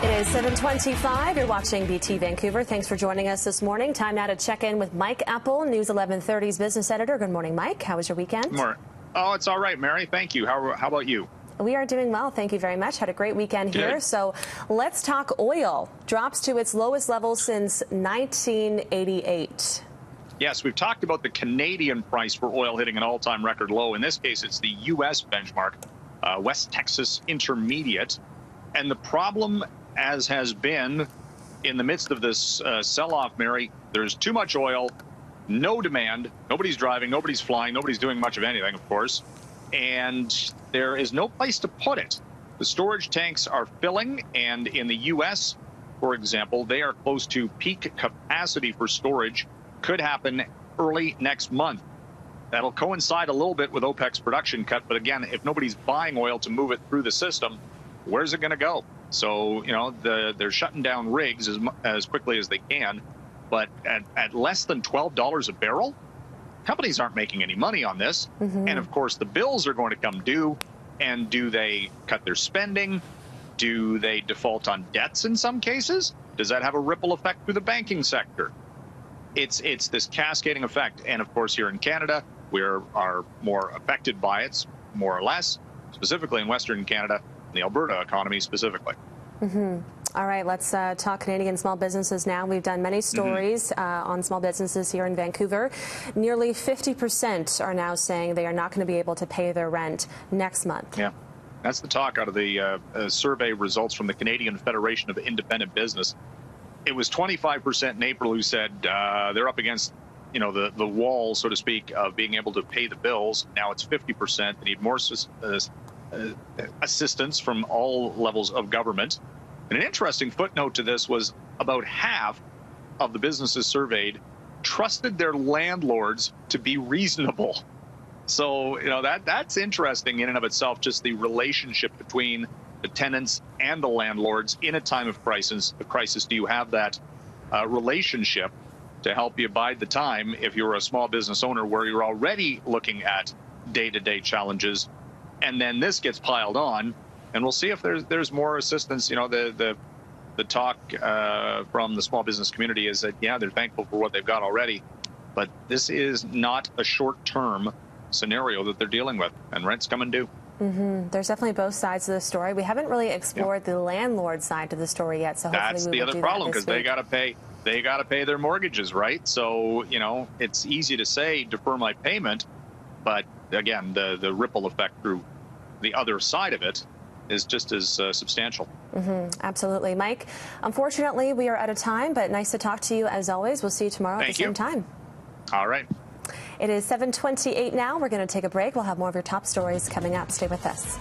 It is 7:25. You're watching BT Vancouver. Thanks for joining us this morning. Time now to check in with Mike Eppel, News 1130's business editor. Good morning, Mike. How was your weekend? Good morning. Oh, it's all right, Mary. Thank you. How about you? We are doing well. Thank you very much. Had a great weekend here. So let's talk oil. Drops to its lowest level since 1988. Yes, we've talked about the Canadian price for oil hitting an all-time record low. In this case, it's the U.S. benchmark, West Texas Intermediate. And the problem, as has been in the midst of this sell-off, Mary, there's too much oil, no demand, nobody's driving, nobody's flying, nobody's doing much of anything, of course, and there is no place to put it. The storage tanks are filling, and in the U.S., for example, they are close to peak capacity for storage. Could happen early next month. That'll coincide a little bit with OPEC's production cut, but again, if nobody's buying oil to move it through the system, where's it going to go? So, they're shutting down rigs as quickly as they can, but at less than $12 a barrel, companies aren't making any money on this. And of course, the bills are going to come due. And do they cut their spending? Do they default on debts in some cases? Does that have a ripple effect through the banking sector? It's this cascading effect. And of course, here in Canada, we are more affected by it, more or less, specifically in Western Canada, the Alberta economy specifically. All right, let's talk Canadian small businesses now. We've done many stories on small businesses here in Vancouver. Nearly 50% are now saying they are not going to be able to pay their rent next month. Yeah, that's the talk out of the survey results from the Canadian Federation of Independent Business. It was 25% in April who said they're up against the wall, so to speak, of being able to pay the bills. Now it's 50%. They need more assistance from all levels of government. And an interesting footnote to this was about half of the businesses surveyed trusted their landlords to be reasonable. So, that's interesting in and of itself, just the relationship between the tenants and the landlords in a time of crisis. Do you have that relationship to help you bide the time if you're a small business owner where you're already looking at day-to-day challenges? And then this gets piled on, and we'll see if there's more assistance. The talk from the small business community is that, they're thankful for what they've got already, but this is not a short-term scenario that they're dealing with, and rent's coming due. There's definitely both sides of the story. We haven't really explored the landlord side to the story yet, so hopefully that's the other problem, because they got to pay their mortgages, right? So it's easy to say defer my payment, but again, the ripple effect through the other side of it is just as substantial. Absolutely. Mike, unfortunately, we are out of time, but nice to talk to you as always. We'll see you tomorrow at the same time. All right. It is 7:28 now. We're going to take a break. We'll have more of your top stories coming up. Stay with us.